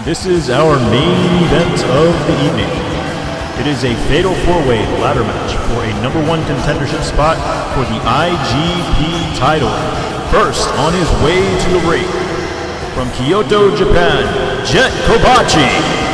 This is our main event of the evening. It is a fatal four-way ladder match for a #1 contendership spot for the IGP title. First on his way to the ring, from Kyoto, Japan, Jet Kobachi.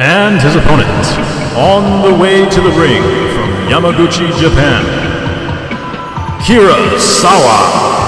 And his opponent, on the way to the ring from Yamaguchi, Japan, Kurosawa.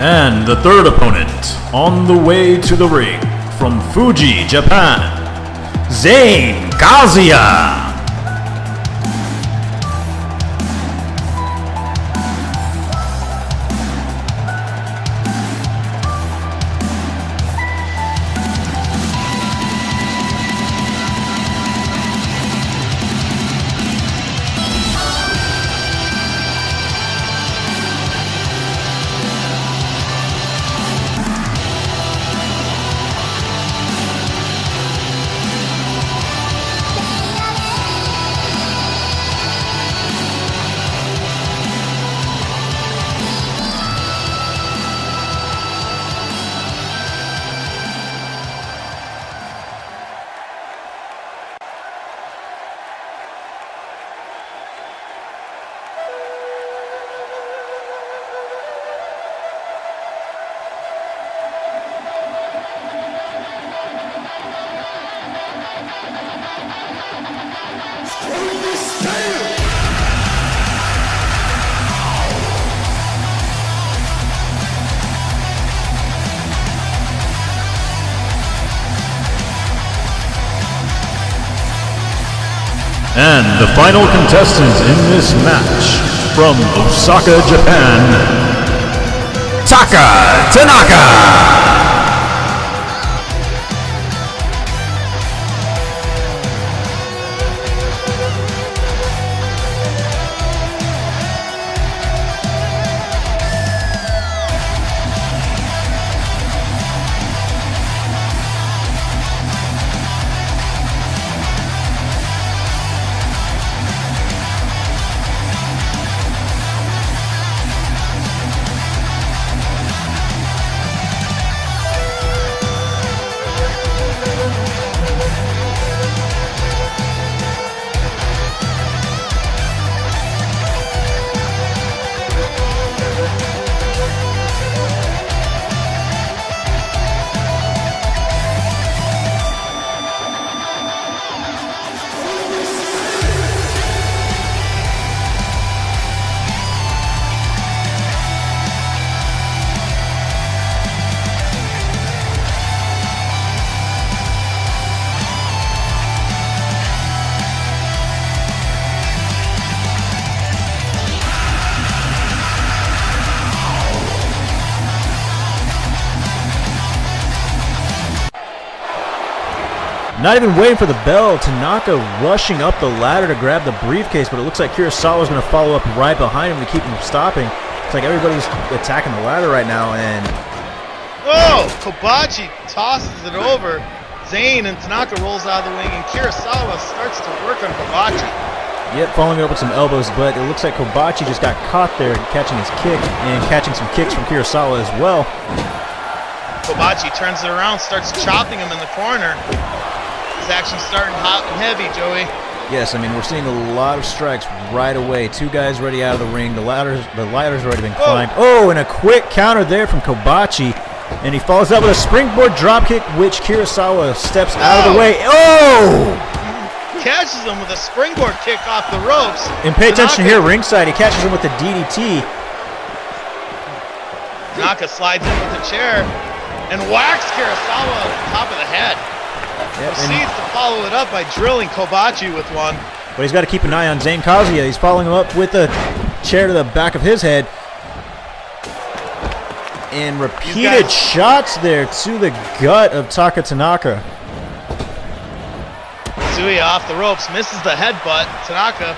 And the third opponent, on the way to the ring, from Fuji, Japan, Zayn Kazuya. And the final contestant in this match, from Osaka, Japan, Taka Tanaka. Not even waiting for the bell, Tanaka rushing up the ladder to grab the briefcase, but it looks like Kurosawa is going to follow up right behind him to keep him from stopping. It's like everybody's attacking the ladder right now, and... Oh! Kobachi tosses it over. Zayn and Tanaka rolls out of the wing, and Kurosawa starts to work on Kobachi. Yep, following it up with some elbows, but it looks like Kobachi just got caught there catching his kick and catching some kicks from Kurosawa as well. Kobachi turns it around, starts chopping him in the corner. His action's starting hot and heavy, Joey. Yes, I mean, we're seeing a lot of strikes right away. Two guys ready out of the ring. The ladder's already been climbed. Oh, and a quick counter there from Kobachi. And he follows up with a springboard dropkick, which Kurosawa steps out of the way. Oh! Catches him with a springboard kick off the ropes. And pay attention here, ringside. He catches him with the DDT. Tanaka slides in with the chair and whacks Kurosawa on the top of the head. Yep, proceeds to follow it up by drilling Kobachi with one. But he's got to keep an eye on Zayn Kazuya. He's following him up with a chair to the back of his head. And repeated shots there to the gut of Taka Tanaka. Kazuya off the ropes, misses the headbutt. Tanaka,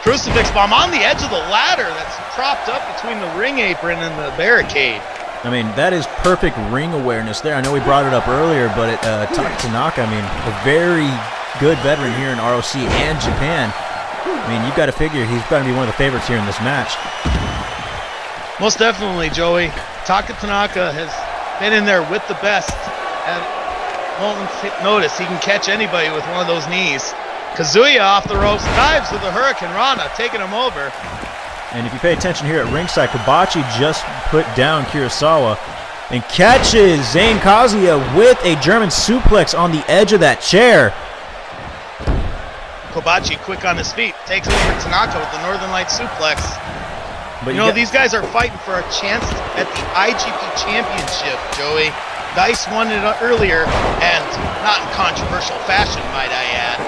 crucifix bomb on the edge of the ladder that's propped up between the ring apron and the barricade. I mean, that is perfect ring awareness there. I know we brought it up earlier, but Taka Tanaka, I mean, a very good veteran here in R.O.C. and Japan. I mean, you've got to figure he's going to be one of the favorites here in this match. Most definitely, Joey. Taka Tanaka has been in there with the best. At moment's notice, he can catch anybody with one of those knees. Kazuya off the ropes, dives with a Hurricane Rana, taking him over. And if you pay attention here at ringside, Kobachi just put down Kurosawa and catches Zayn Kazuya with a German suplex on the edge of that chair. Kobachi quick on his feet, takes over Tanaka with the Northern Light suplex. But you know, these guys are fighting for a chance at the IGP Championship, Joey. Dice won it earlier, and not in controversial fashion, might I add.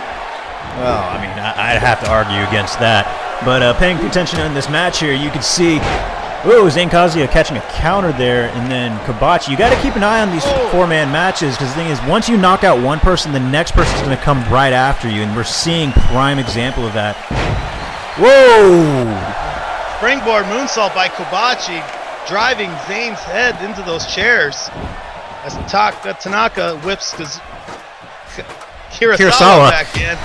Well, I mean, I'd have to argue against that. But paying attention in this match here, you can see, Zayn Kazuya catching a counter there, and then Kobachi. You got to keep an eye on these four-man matches, because the thing is, once you knock out one person, the next person's going to come right after you, and we're seeing prime example of that. Whoa! Springboard moonsault by Kobachi, driving Zayn's head into those chairs. As Tanaka whips Kurosawa back in.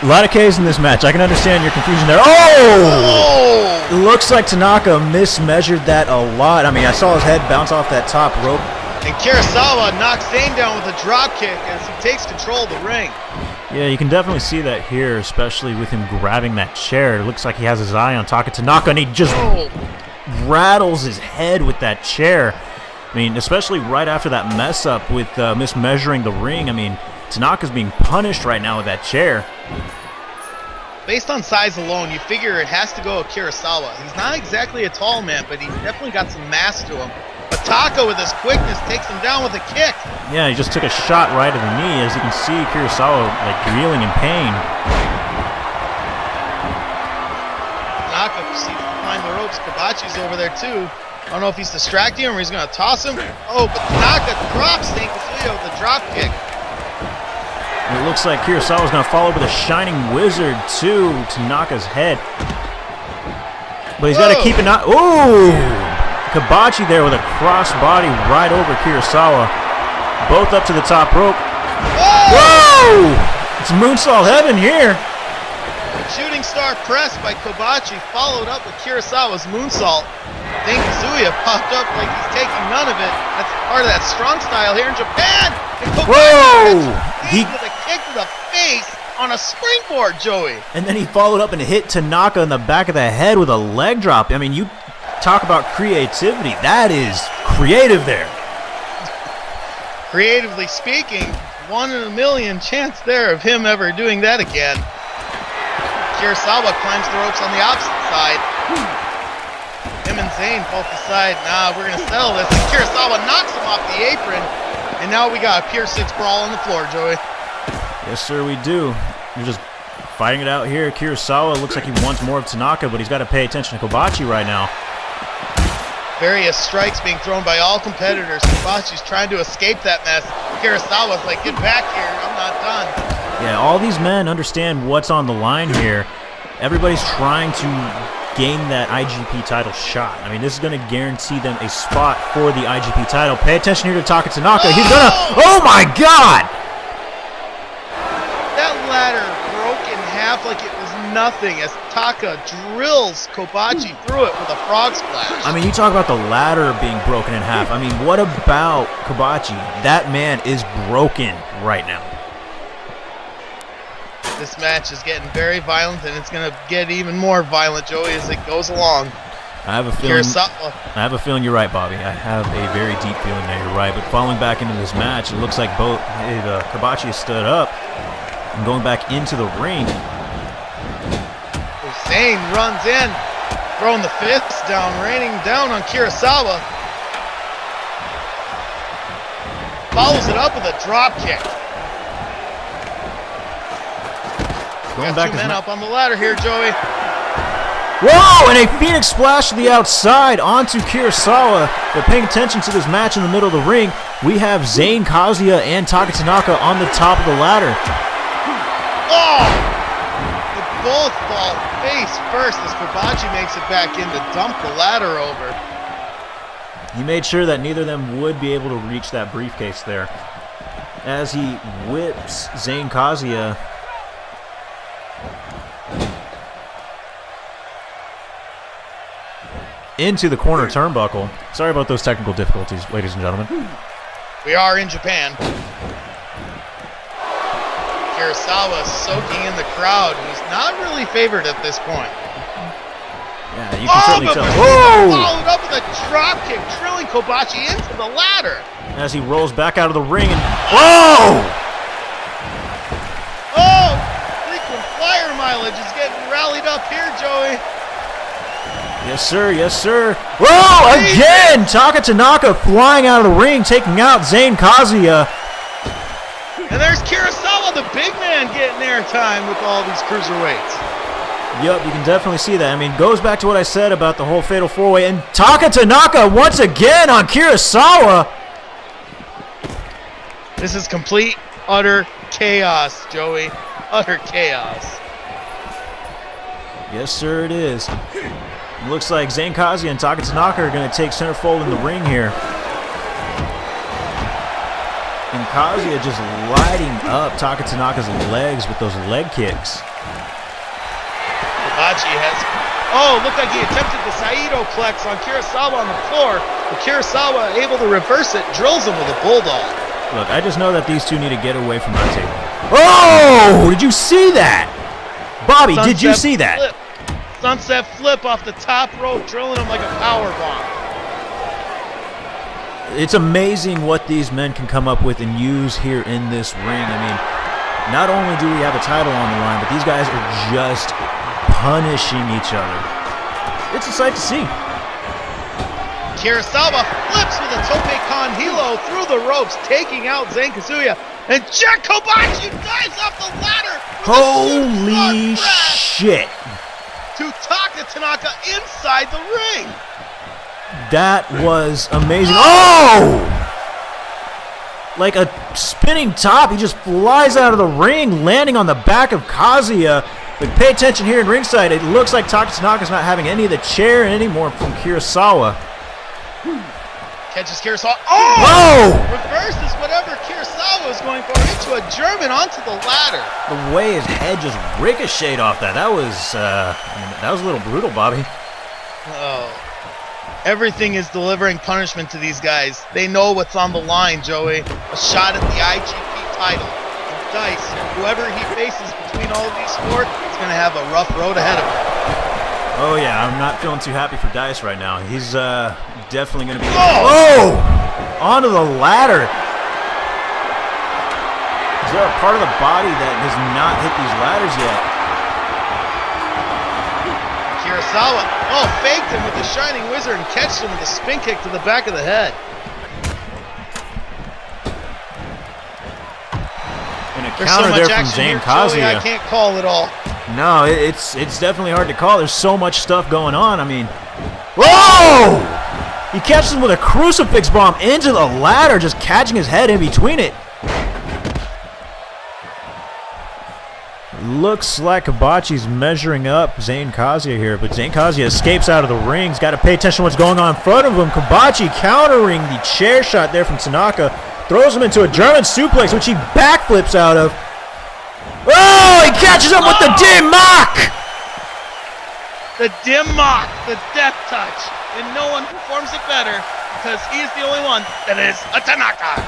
A lot of K's in this match. I can understand your confusion there. Oh! It looks like Tanaka mismeasured that a lot. I mean, I saw his head bounce off that top rope. And Kurosawa knocks Zayn down with a drop kick as he takes control of the ring. Yeah, you can definitely see that here, especially with him grabbing that chair. It looks like he has his eye on Taka Tanaka, and he just rattles his head with that chair. I mean, especially right after that mess up with mismeasuring the ring. I mean, Tanaka's being punished right now with that chair. Based on size alone, you figure it has to go with Kurosawa. He's not exactly a tall man, but he's definitely got some mass to him. But Taka, with his quickness, takes him down with a kick. Yeah, he just took a shot right to the knee. As you can see, Kurosawa like reeling in pain. Tanaka proceeds to climb the ropes. Kobachi's over there too. I don't know if he's distracting him or he's going to toss him. Oh, but Tanaka drops Zayn Kazuya with a drop kick. And it looks like Kurosawa's going to follow with a Shining Wizard to Tanaka's head. But he's got to keep an eye. Ooh! Kobachi there with a crossbody right over Kurosawa. Both up to the top rope. Whoa! It's moonsault heaven here. Shooting star press by Kobachi, followed up with Kurosawa's moonsault. Zayn Kazuya popped up like he's taking none of it. That's part of that strong style here in Japan. And Kobachi with a kick to the face on a springboard, Joey. And then he followed up and hit Tanaka in the back of the head with a leg drop. I mean, you talk about creativity. That is creative there. Creatively speaking, 1 in a million chance there of him ever doing that again. Kurosawa climbs the ropes on the opposite side. Him and Zayn both decide, nah, we're going to settle this. And Kurosawa knocks him off the apron. And now we got a Pier 6 brawl on the floor, Joey. Yes, sir, we do. We're just fighting it out here. Kurosawa looks like he wants more of Tanaka, but he's got to pay attention to Kobachi right now. Various strikes being thrown by all competitors. Kobachi's trying to escape that mess. Kirasawa's like, get back here, I'm not done. Yeah, all these men understand what's on the line here. Everybody's trying to gain that IGP title shot. I mean, this is going to guarantee them a spot for the IGP title. Pay attention here to Taka Tanaka. He's gonna, oh my God! That ladder broke in half like it was nothing as Taka drills Kobachi through it with a frog splash. I mean, you talk about the ladder being broken in half. I mean, what about Kobachi? That man is broken right now. This match is getting very violent, and it's going to get even more violent, Joey, as it goes along. I have a feeling you're right, Bobby. I have a very deep feeling that you're right. But falling back into this match, it looks like both Kobachi has stood up and going back into the ring. Zayn runs in, throwing the fists down, raining down on Kirasawa. Follows it up with a drop kick. Going Got two men up on the ladder here, Joey. Whoa! And a Phoenix splash to the outside onto Kirasawa. But paying attention to this match in the middle of the ring, we have Zayn, Kazuya, and Taka Tanaka on the top of the ladder. Oh! They both fall face first as Kobachi makes it back in to dump the ladder over. He made sure that neither of them would be able to reach that briefcase there. As he whips Zayn Kazuya into the corner turnbuckle. Sorry about those technical difficulties, ladies and gentlemen. We are in Japan. Kirasawa soaking in the crowd, who's not really favored at this point. Yeah, you can certainly tell. Whoa! Followed up with a drop kick, drilling Kobachi into the ladder. As he rolls back out of the ring and whoa! Oh! Frequent flyer mileage is getting rallied up here, Joey. Yes, sir. Yes, sir. Whoa! Again! Taka Tanaka flying out of the ring, taking out Zayn Kazuya. And there's Kirasawa, the big man, getting airtime with all these cruiserweights. Yep, you can definitely see that. I mean, goes back to what I said about the whole Fatal 4-Way. And Taka Tanaka once again on Kirasawa. This is complete, utter chaos, Joey. Utter chaos. Yes, sir, it is. It looks like Zayn Kazuya and Taka Tanaka are going to take centerfold in the ring here. And Kazuya just lighting up Taka Tanaka's legs with those leg kicks. Kobachi has... Oh, looked like he attempted the Saito Plex on Kirasawa on the floor, but Kirasawa, able to reverse it, drills him with a bulldog. Look, I just know that these two need to get away from that table. Oh! Did you see that? Bobby, did you see that? Flip. Sunset flip off the top rope, drilling him like a power bomb. It's amazing what these men can come up with and use here in this ring. I mean, not only do we have a title on the line, but these guys are just punishing each other. It's a sight to see. Kirasawa flips with a tope con hilo through the ropes, taking out Zayn Kazuya. And Jack Kobachi dives off the ladder. Holy shit. To Taka Tanaka inside the ring. That was amazing. Oh! Like a spinning top, he just flies out of the ring, landing on the back of Kazuya. But pay attention here in ringside. It looks like Taka Tanaka's not having any of the chair anymore from Kirasawa. Catches Kirasawa. Oh! Reverses whatever Kirasawa is going for into a German onto the ladder. The way his head just ricocheted off that. That was a little brutal, Bobby. Oh. Everything is delivering punishment to these guys. They know what's on the line, Joey. A shot at the IGP title. And Dice, whoever he faces between all of these four, is going to have a rough road ahead of him. Oh, yeah, I'm not feeling too happy for Dice right now. He's definitely going to be... Oh! Onto the ladder. Is there a part of the body that has not hit these ladders yet? Kirasawa, faked him with the Shining Wizard and catched him with a spin kick to the back of the head. And a There's counter so much there from action Zayn here, Kazuya. Joey, I can't call it all. No, it's definitely hard to call. There's so much stuff going on. I mean, whoa! He catches him with a crucifix bomb into the ladder, just catching his head in between it. Looks like Hibachi's measuring up Zane Kazuya here, but Zane Kazuya escapes out of the ring. He's got to pay attention to what's going on in front of him. Hibachi countering the chair shot there from Tanaka. Throws him into a German suplex, which he backflips out of. Oh, he catches him with the dim mock! The dim mock, the death touch. And no one performs it better because he's the only one that is a Tanaka.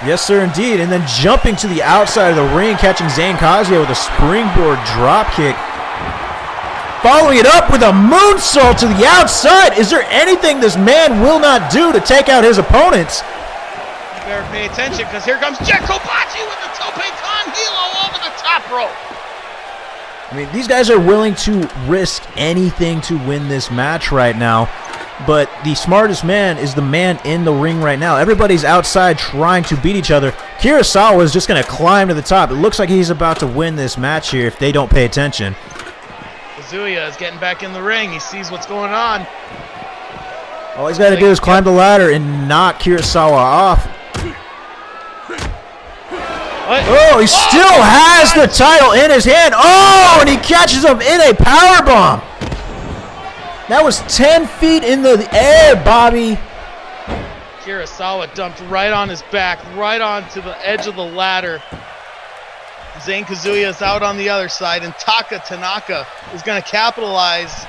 Yes, sir, indeed. And then jumping to the outside of the ring, catching Zane Kazuya with a springboard dropkick. Following it up with a moonsault to the outside. Is there anything this man will not do to take out his opponents? You better pay attention because here comes Jet Kobachi with the Tope Con Hilo over the top rope. I mean, these guys are willing to risk anything to win this match right now. But the smartest man is the man in the ring right now. Everybody's outside trying to beat each other. Kurosawa is just going to climb to the top. It looks like he's about to win this match here if they don't pay attention. Kazuya is getting back in the ring. He sees what's going on. All he's got to do is climb the ladder and knock Kurosawa off. What? Oh, he still has the title in his hand. Oh, and he catches him in a powerbomb. That was 10 feet in the air, Bobby. Kurosawa dumped right on his back, right onto the edge of the ladder. Zane Kazuya is out on the other side, and Tanaka is going to capitalize.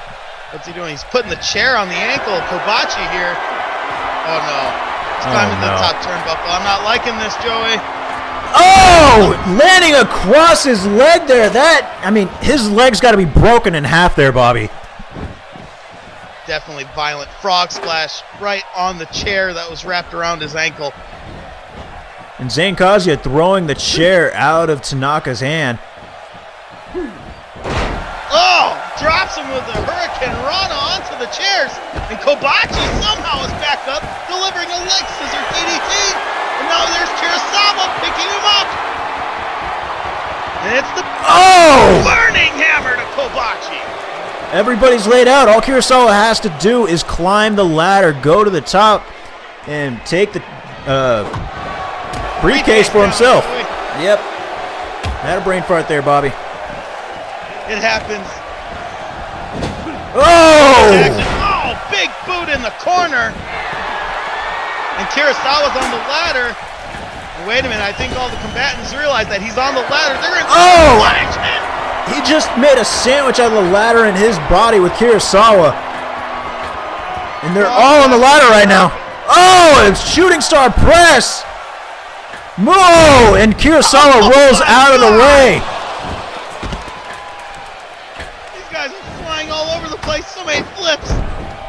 What's he doing? He's putting the chair on the ankle of Kobachi here. Oh, no. He's climbing the top turnbuckle. I'm not liking this, Joey. Oh, landing across his leg there. His leg's got to be broken in half there, Bobby. Definitely violent frog splash right on the chair that was wrapped around his ankle. And Zane Kazuya throwing the chair out of Tanaka's hand. Oh, drops him with the Hurricane Rana onto the chairs. And Kobachi somehow is back up, delivering a leg scissor DDT. And now there's Kurosawa picking him up. And it's the burning hammer to Kobachi. Everybody's laid out. All Kurosawa has to do is climb the ladder, go to the top, and take the briefcase for himself. Yep. Had a brain fart there, Bobby. It happens. Oh! Oh, big boot in the corner. And Kurosawa's on the ladder. Wait a minute, I think all the combatants realize that he's on the ladder. They're going to He just made a sandwich out of the ladder in his body with Kurosawa. And they're all on the ladder right now. Oh, it's shooting star press. Whoa, and Kurosawa rolls out of the way. These guys are flying all over the place. So many flips.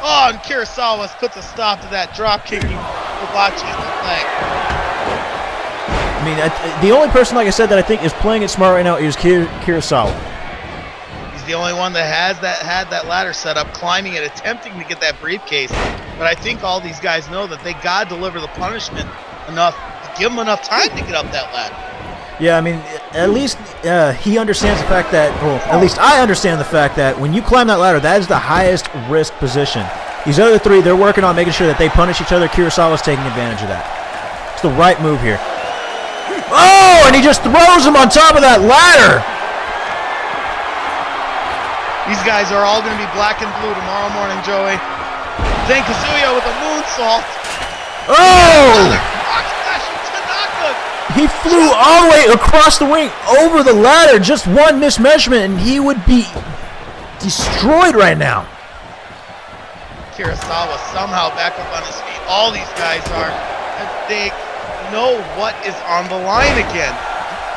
Oh, and Kurosawa puts a stop to that drop kicking Kobachi in the leg. I mean, the only person, like I said, that I think is playing it smart right now is Kurosawa. He's the only one that had that ladder set up, climbing it, attempting to get that briefcase. But I think all these guys know that they got to deliver the punishment enough to give them enough time to get up that ladder. Yeah, I mean, at least he understands the fact that, well, at least I understand the fact that when you climb that ladder, that is the highest risk position. These other three, they're working on making sure that they punish each other. Kurosawa's taking advantage of that. It's the right move here. Oh, and he just throws him on top of that ladder. These guys are all going to be black and blue tomorrow morning, Joey. Zane Kazuya with a moonsault. Oh! He flew all the way across the ring over the ladder. Just one mismeasurement, and he would be destroyed right now. Kurosawa somehow back up on his feet. All these guys are. They know what is on the line again.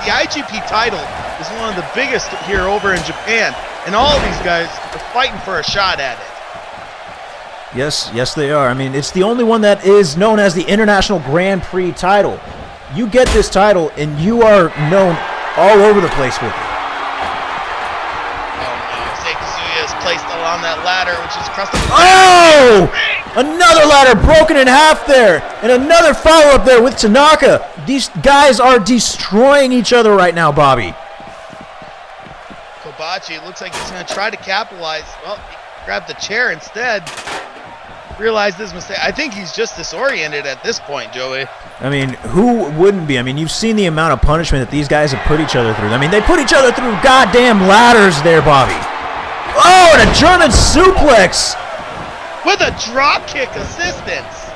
The IGP title is one of the biggest here over in Japan, and all of these guys are fighting for a shot at it. Yes, they are. I mean, it's the only one that is known as the International Grand Prix title. You get this title, and you are known all over the place with it. Oh no, Zane Kazuya is placed along that ladder, which is across the... Oh! Another ladder broken in half there, and another follow-up there with Tanaka. These guys are destroying each other right now, Bobby. Kobachi, it looks like he's going to try to capitalize. Well, he grabbed the chair instead. realized his mistake. I think he's just disoriented at this point, Joey. I mean, who wouldn't be? I mean, you've seen the amount of punishment that these guys have put each other through. I mean, they put each other through goddamn ladders there, Bobby. Oh, and a German suplex. With a drop kick assistance.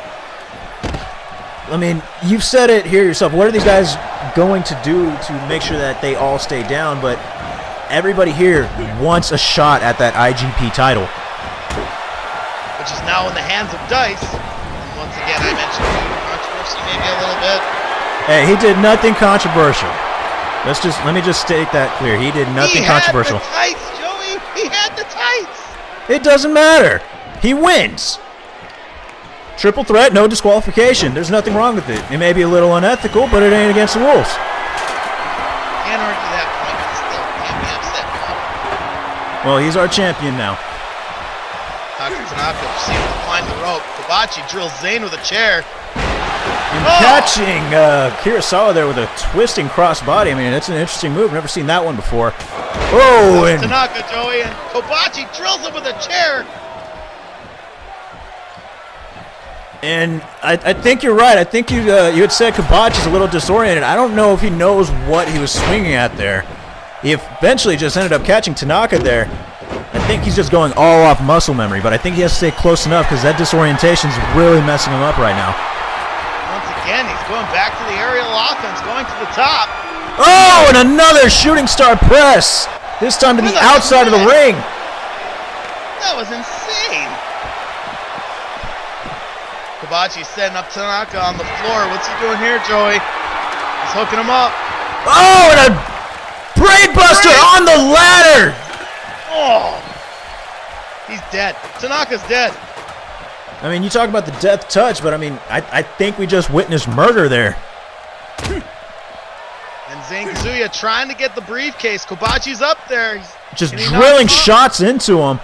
I mean, you've said it here yourself. What are these guys going to do to make sure that they all stay down? But everybody here wants a shot at that IGP title. Which is now in the hands of Dice. And once again, I mentioned controversy maybe a little bit. Hey, he did nothing controversial. Let me just state that clear. He did nothing controversial. He had the tights, Joey. He had the tights. It doesn't matter. He wins. Triple threat, no disqualification. There's nothing wrong with it. It may be a little unethical, but it ain't against the rules. Can't argue that point, but still can't be upset. Well, he's our champion now. Tanaka proceeds to climb the rope. Kobachi drills Zayn with a chair. And catching Kurosawa there with a twisting crossbody. I mean, that's an interesting move. Never seen that one before. Oh, and Tanaka, Joey, and Kobachi drills him with a chair. And I think you're right. I think you had said Kobachi's a little disoriented. I don't know if he knows what he was swinging at there. He eventually just ended up catching Tanaka there. I think he's just going all off muscle memory, but I think he has to stay close enough because that disorientation's really messing him up right now. Once again, he's going back to the aerial offense, going to the top. Oh, and another shooting star press. This time to the outside of the ring. That was insane. Kobachi setting up Tanaka on the floor. What's he doing here, Joey? He's hooking him up. Oh, and a brain buster on the ladder. Oh, he's dead. Tanaka's dead. I mean, you talk about the death touch, but I mean, I think we just witnessed murder there. And Zayn Kazuya trying to get the briefcase. Kobachi's up there. Just drilling shots into him.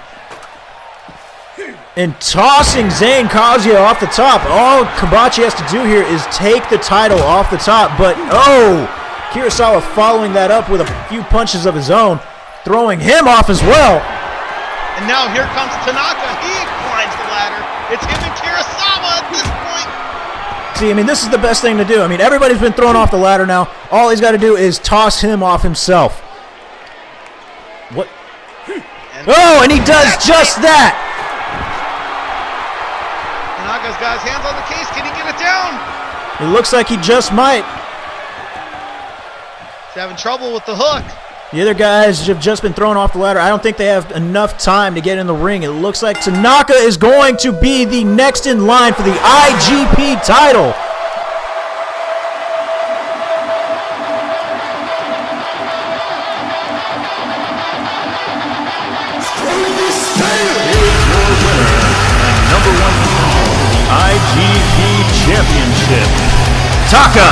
And tossing Zayn Kazuya off the top. All Kobachi has to do here is take the title off the top. But, oh, Kurosawa following that up with a few punches of his own, throwing him off as well. And now here comes Tanaka. He climbs the ladder. It's him and Kurosawa at this point. See, I mean, this is the best thing to do. I mean, everybody's been thrown off the ladder now. All he's got to do is toss him off himself. What? And he does just that. Tanaka's got his hands on the case. Can he get it down? It looks like he just might. He's having trouble with the hook. The other guys have just been thrown off the ladder. I don't think they have enough time to get in the ring. It looks like Tanaka is going to be the next in line for the IGP title. IGP Championship, Tanaka.